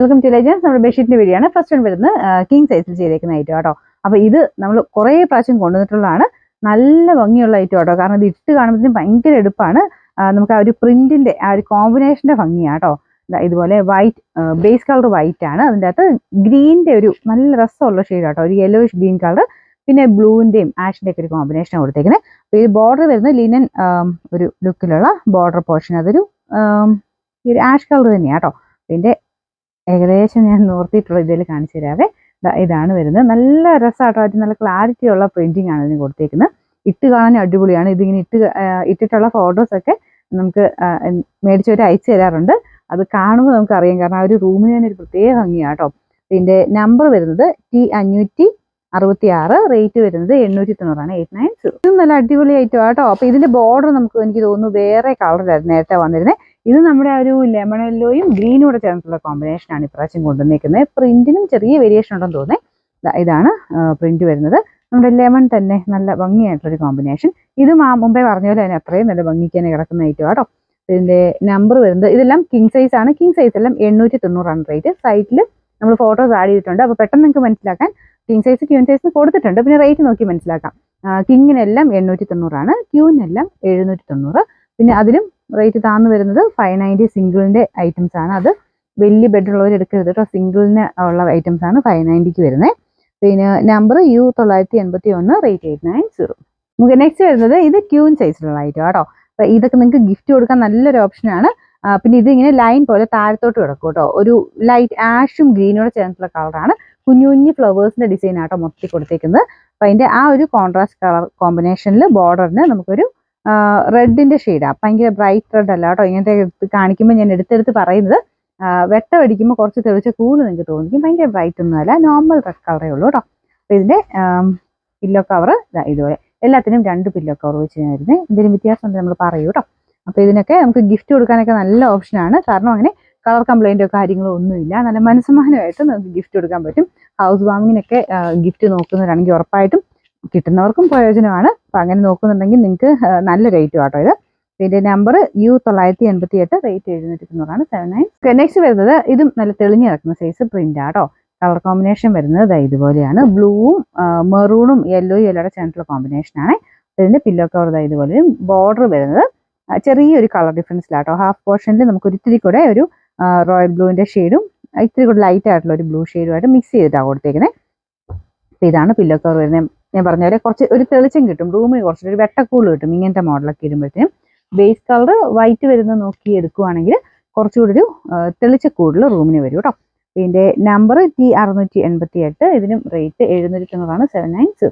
Welcome to legends. നമ്മുടെ ബെഡ്ഷീറ്റിന്റെ video ആണ്. ഫസ്റ്റ് വൺ വരുന്നത് കിങ് സൈസിൽ ചെയ്തേക്കുന്ന ഐറ്റം കേട്ടോ. അപ്പോൾ ഇത് നമ്മൾ കുറേ പ്രാവശ്യം കൊണ്ടുവന്നിട്ടുള്ളതാണ്. നല്ല ഭംഗിയുള്ള ഐറ്റം കേട്ടോ. കാരണം ഇത് ഇട്ട് കാണുമ്പോഴത്തേക്കും ഭയങ്കര എടുപ്പാണ്. നമുക്ക് ആ ഒരു പ്രിന്റിന്റെ ആ ഒരു കോമ്പിനേഷന്റെ ഭംഗിയാണ് കേട്ടോ. ഇതുപോലെ വൈറ്റ് ബേസ് കളർ വൈറ്റ് ആണ്. അതിൻ്റെ അകത്ത് ഗ്രീനിന്റെ ഒരു നല്ല രസമുള്ള ഷെയ്ഡ് കേട്ടോ. ഒരു യെല്ലോയിഷ് ഗ്രീൻ കളർ, പിന്നെ ബ്ലൂവിന്റെയും ആഷിന്റെ ഒക്കെ ഒരു കോമ്പിനേഷൻ കൊടുത്തേക്കുന്നത്. അപ്പോൾ ഈ ബോർഡർ വരുന്നത് ലിനൻ ഒരു ലുക്കിലുള്ള ബോർഡർ പോർഷൻ. അതൊരു ആഷ് കളർ തന്നെയാണ് കേട്ടോ. ഇതിന്റെ ഏകദേശം ഞാൻ നോർത്തിയിട്ടുള്ള ഇതിൽ കാണിച്ചു തരാവേ. ഇതാണ് വരുന്നത്. നല്ല രസമാട്ടോ. അത് നല്ല ക്ലാരിറ്റി ഉള്ള പ്രിന്റിംഗ് ആണ് ഇതിന് കൊടുത്തേക്കുന്നത്. ഇട്ട് കാണാൻ അടിപൊളിയാണ്. ഇതിങ്ങനെ ഇട്ടിട്ടുള്ള ഫോട്ടോസൊക്കെ നമുക്ക് മേടിച്ചവർ അയച്ചു തരാറുണ്ട്. അത് കാണുമ്പോൾ നമുക്ക് അറിയാം. കാരണം ആ ഒരു റൂമിന് തന്നെ ഒരു പ്രത്യേക ഭംഗിയാണ് കേട്ടോ. ഇതിന്റെ നമ്പർ വരുന്നത് T566, റേറ്റ് വരുന്നത് 890, 890. ഇതും നല്ല അടിപൊളി ഐറ്റം കേട്ടോ. അപ്പൊ ഇതിന്റെ ബോർഡർ എനിക്ക് തോന്നുന്നു വേറെ കളറിലായിരുന്നു നേരത്തെ വന്നിരുന്നത്. ഇത് നമ്മുടെ ആ ഒരു ലെമൺ യെല്ലോയും ഗ്രീനും കൂടെ ചേർന്നിട്ടുള്ള കോമ്പിനേഷനാണ് ഇപ്രാവശ്യം കൊണ്ടുവന്നേക്കുന്നത്. പ്രിന്റിനും ചെറിയ വേരിയേഷൻ ഉണ്ടെന്ന് തോന്നുന്നത്. ഇതാണ് പ്രിന്റ് വരുന്നത്. നമ്മുടെ ലെമൺ തന്നെ നല്ല ഭംഗിയായിട്ടുള്ളൊരു കോമ്പിനേഷൻ. ഇത് മുമ്പേ പറഞ്ഞ പോലെ തന്നെ അത്രയും നല്ല ഭംഗിക്ക് തന്നെ കിടക്കുന്ന ഐറ്റം കേട്ടോ. ഇതിന്റെ നമ്പർ വരുന്നത്, ഇതെല്ലാം കിങ് സൈസ് ആണ്. കിങ് സൈസ് എല്ലാം 890 റേറ്റ്. സൈറ്റിൽ നമ്മൾ ഫോട്ടോസ് ആഡ് ചെയ്തിട്ടുണ്ട്. അപ്പോൾ പെട്ടെന്ന് നിങ്ങൾക്ക് മനസ്സിലാക്കാൻ കിങ് സൈസ് ക്യൂൻ സൈസ് കൊടുത്തിട്ടുണ്ട്. പിന്നെ റേറ്റ് നോക്കി മനസ്സിലാക്കാം. കിങ്ങിനെല്ലാം 890, ക്യൂവിനെല്ലാം 790. പിന്നെ അതിലും റേറ്റ് താന്ന് വരുന്നത് 590 സിംഗിളിന്റെ ഐറ്റംസ് ആണ്. അത് വലിയ ബെഡുള്ളവർ എടുക്കരുത് കേട്ടോ. സിംഗിളിന് ഉള്ള ഐറ്റംസ് ആണ് 590 വരുന്നത്. പിന്നെ നമ്പർ U981, റേറ്റ് 890. നമുക്ക് നെക്സ്റ്റ് വരുന്നത് ഇത് ക്യൂൻ സൈസിലുള്ള ഐറ്റം കേട്ടോ. അപ്പൊ ഇതൊക്കെ നിങ്ങൾക്ക് ഗിഫ്റ്റ് കൊടുക്കാൻ നല്ലൊരു ഓപ്ഷനാണ്. പിന്നെ ഇതിങ്ങനെ ലൈൻ പോലെ താഴത്തോട്ട് കിടക്കും കേട്ടോ. ഒരു ലൈറ്റ് ആഷും ഗ്രീനോടെ ചേർന്നിട്ടുള്ള കളറാണ്. കുഞ്ഞു കുഞ്ഞു ഫ്ലവേഴ്സിന്റെ ഡിസൈൻ ആട്ടോ മൊത്തത്തിൽ കൊടുത്തേക്കുന്നത്. അപ്പൊ അതിന്റെ ആ ഒരു കോൺട്രാസ്റ്റ് കളർ കോമ്പിനേഷനിൽ ബോർഡറിന് നമുക്കൊരു റെഡിന്റെ ഷെയ്ഡാണ്. ഭയങ്കര ബ്രൈറ്റ് റെഡ് അല്ല കേട്ടോ. ഇങ്ങനത്തെ കാണിക്കുമ്പോൾ ഞാൻ എടുത്തെടുത്ത് പറയുന്നത്, വെട്ടം അടിക്കുമ്പോൾ കുറച്ച് തെളിച്ച കൂടുതൽ നിങ്ങൾക്ക് തോന്നിക്കും. ഭയങ്കര ബ്രൈറ്റ് ഒന്നുമല്ല, നോർമൽ റെഡ് കളറേ ഉള്ളൂ കേട്ടോ. അപ്പൊ ഇതിന്റെ പില്ലോ കവർ ഇതുപോലെ എല്ലാത്തിനും 2 പില്ലോ കവർ വെച്ച് വരുന്നത്. എന്തെങ്കിലും വ്യത്യാസം ഉണ്ടെങ്കിൽ നമ്മൾ പറയൂ കേട്ടോ. അപ്പൊ ഇതിനൊക്കെ നമുക്ക് ഗിഫ്റ്റ് കൊടുക്കാനൊക്കെ നല്ല ഓപ്ഷനാണ്. കാരണം അങ്ങനെ കളർ കംപ്ലൈന്റോ കാര്യങ്ങളോ ഒന്നുമില്ല. നല്ല മനസ്സമാനമായിട്ട് നമുക്ക് ഗിഫ്റ്റ് കൊടുക്കാൻ പറ്റും. ഹൗസ് വാമിങ്ങിനൊക്കെ ഗിഫ്റ്റ് നോക്കുന്നവരാണെങ്കിൽ ഉറപ്പായിട്ടും കിട്ടുന്നവർക്കും പ്രയോജനമാണ്. അപ്പൊ അങ്ങനെ നോക്കുന്നുണ്ടെങ്കിൽ നിങ്ങൾക്ക് നല്ല റേറ്റ് കേട്ടോ ഇത്. ഇതിന്റെ നമ്പർ U988, റേറ്റ് 790, 79. നെക്സ്റ്റ് വരുന്നത് ഇതും നല്ല തെളിഞ്ഞു കിടക്കുന്ന സൈസ് പ്രിന്റ് ആട്ടോ. കളർ കോമ്പിനേഷൻ വരുന്നത് ഇതുപോലെയാണ്. ബ്ലൂവും മെറൂണും യെല്ലോയുടെ ചേർന്നിട്ടുള്ള കോമ്പിനേഷനാണ്. ഇതിന്റെ പില്ലോ കവർ ഇതുപോലെ. ബോർഡർ വരുന്നത് ചെറിയൊരു കളർ ഡിഫറൻസിലാട്ടോ. ഹാഫ് പോർഷനിൽ നമുക്ക് ഒരിത്തിരി കൂടെ ഒരു റോയൽ ബ്ലൂവിന്റെ ഷെയ്ഡും ഇത്തിരി കൂടെ ലൈറ്റ് ആയിട്ടുള്ള ഒരു ബ്ലൂ ഷെയ്ഡുമായിട്ട് മിക്സ് ചെയ്തിട്ടാണ് കൊടുത്തേക്കുന്നത്. അപ്പൊ ഇതാണ് പില്ലോ കവർ വരുന്നത്. ഞാൻ പറഞ്ഞ പോലെ കുറച്ച് ഒരു തെളിച്ചം കിട്ടും. റൂമിൽ കുറച്ചൊരു വെട്ടക്കൂള് കിട്ടും ഇങ്ങനത്തെ മോഡലൊക്കെ ഇടുമ്പോഴത്തേനും. ബേസ് കളർ വൈറ്റ് വരുന്നത് നോക്കി എടുക്കുവാണെങ്കിൽ കുറച്ചുകൂടി ഒരു തെളിച്ച കൂടുതൽ റൂമിന് വരും കേട്ടോ. ഇതിന്റെ നമ്പർ T688, ഇതിനും റേറ്റ് 790, 790.